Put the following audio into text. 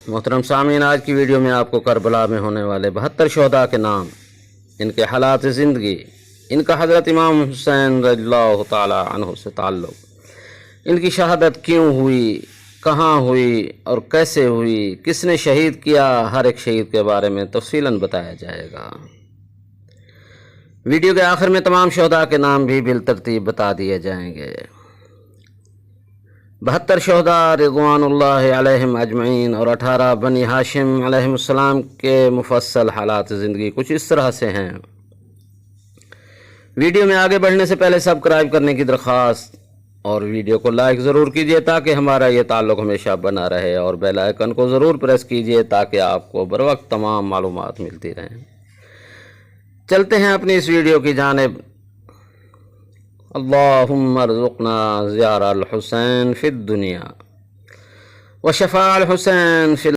محترم سامعین، آج کی ویڈیو میں آپ کو کربلا میں ہونے والے 72 شہداء کے نام، ان کے حالات زندگی، ان کا حضرت امام حسین رضی اللہ تعالی عنہ سے تعلق، ان کی شہادت کیوں ہوئی، کہاں ہوئی اور کیسے ہوئی، کس نے شہید کیا، ہر ایک شہید کے بارے میں تفصیلاً بتایا جائے گا۔ ویڈیو کے آخر میں تمام شہداء کے نام بھی بالترتیب بتا دیے جائیں گے۔ 72 شہداء رضوان اللہ علیہم اجمعین اور 18 بنی ہاشم علیہم السلام کے مفصل حالات زندگی کچھ اس طرح سے ہیں۔ ویڈیو میں آگے بڑھنے سے پہلے سبسکرائب کرنے کی درخواست اور ویڈیو کو لائک ضرور کیجئے تاکہ ہمارا یہ تعلق ہمیشہ بنا رہے، اور بیل آئیکن کو ضرور پریس کیجئے تاکہ آپ کو بروقت تمام معلومات ملتی رہیں۔ چلتے ہیں اپنی اس ویڈیو کی جانب۔ اللہم ارزقنا زیارة الحسین فی الدنیا وشفاء الحسین فی